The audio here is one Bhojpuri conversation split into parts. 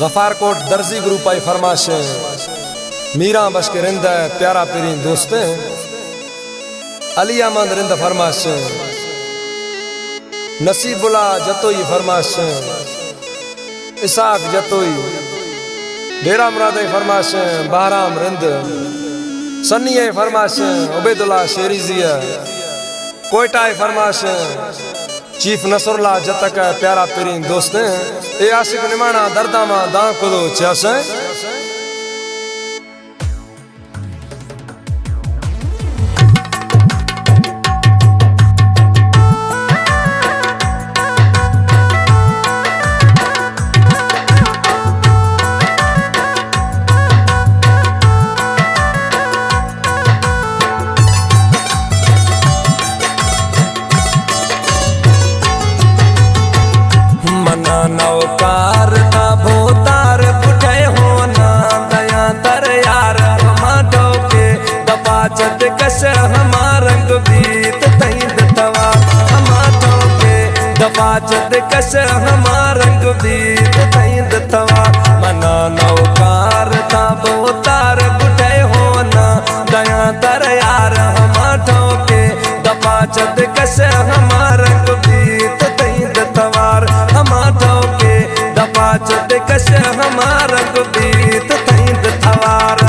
गफार कोट दर्जी ग्रुप आई फरमाश मीरा बश के रिंद प्यारा पीरी दोस्त अली अहमद रिंद फरमाश नसीबुल्ला जतोई फरमाश इसाक जतोई डेरा मुराद फरमाश बहराम रिंद सन्नी फरमाश उबैदुल्ला शेरीजिया कोयटा फरमाश चीफ नसरुल्ला जतक प्यारा पीरी दोस्त ए आशिक निमाना दर्दामा दां कुदो छस नौकार ना भोतार बुझे हो ना दया दर यार हमारो के दबा चद कस हमारंग बीत तैद तवा हमारो के दबा चद कस हमारंग बीत तैद तवा मना नौकार ना भोतार बुझे हो ना दया दर यार हमारो के दबा चद कस हमारंग बीत तैद तवार हमारो के दबा चद कस हमारंग बीत तैद तवार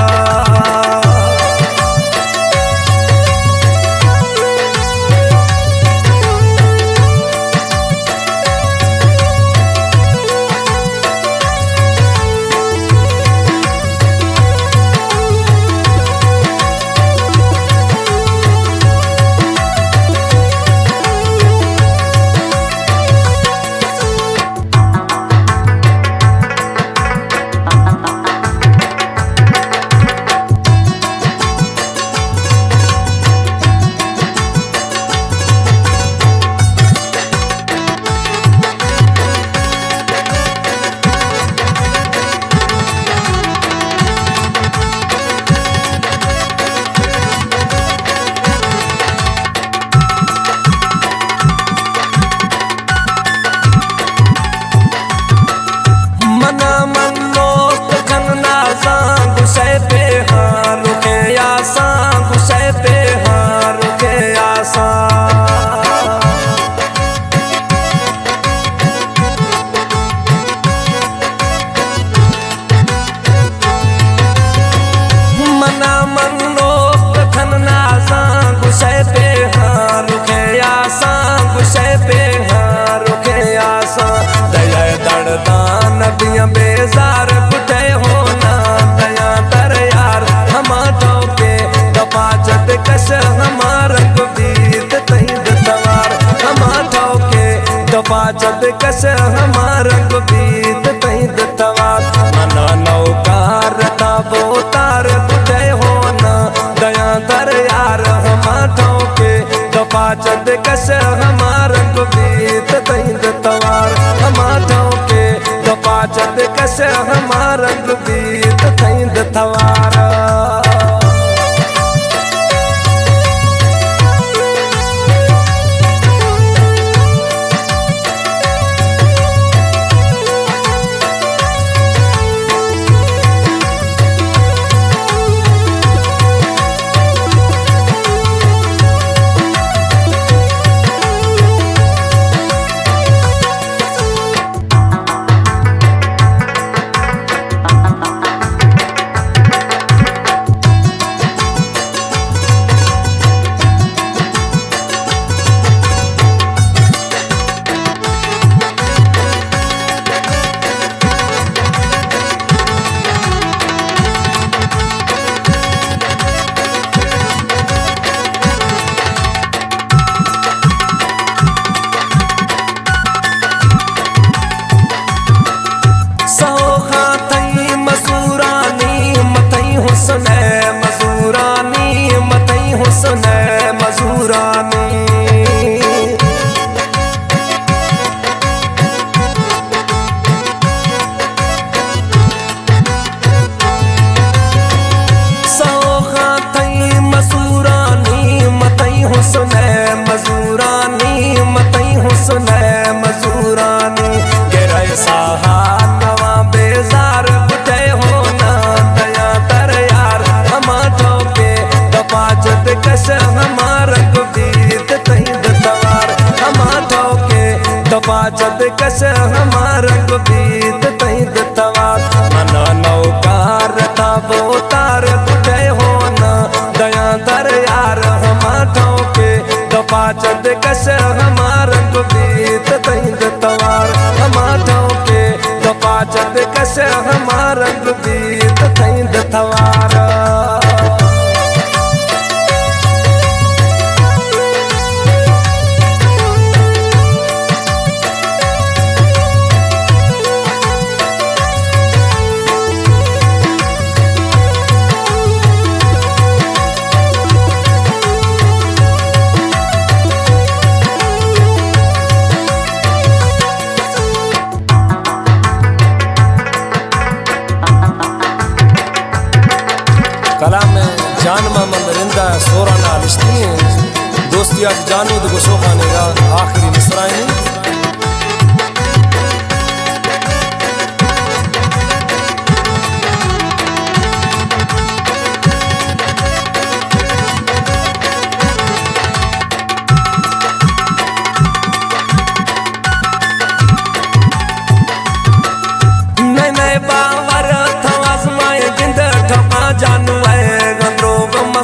बेजार बुझे हो ना दया दर यार हमारो के दबा चद कस हमारंग बीत तैद तवार हमारो के दबा चद कस हमारंग बीत तैद तवार मना नौकार ना बोतार बुझे हो ना दया दर यार हमारो के दबा चद कस हमारंग बीत तैद तवार हमारो के दबा चद कस हमारंग बीत तैद तवार दपाचत कस हमार बीत तई दतवार मन नौकार ताबो तार बुझे हो न दया दर यार हम ठोके दपाचत कस हमार बीत तई दतवार हम ठोके दपाचत कस हमार बीत तई दतवार कला में जान मोहम्मद रिंदा सोरा नाल इश्ती दोस्ती आज जानू तो गुस्सो खाने का आखिरी मिसराएं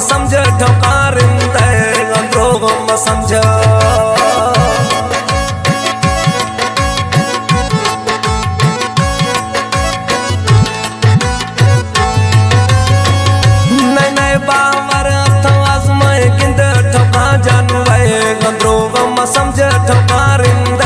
समझ ठोकारिंद गंद्रोग समझ नए बावर आजमाए गिंद ठोका जानू गंद्रोग समझ ठोकारिंद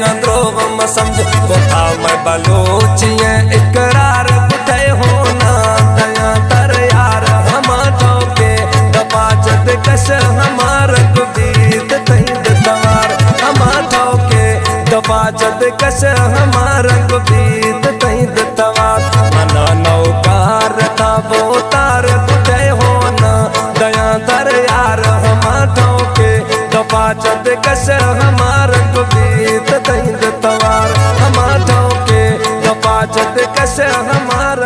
गंद्रोग समझ कोठा मैं बलोचिए इकरार बुझे होना दया तर यार हम ठोके दपाचत कस हमार बीत तई दतवार हम ठोके दपाचत कस हमार बीत तई दतवार मन नौकार ताबो तार बुझे हो न दया दर यार हम ठोके दपाचत कस हमार बीत तई दतवार हम ठोके दपाचत कस हमार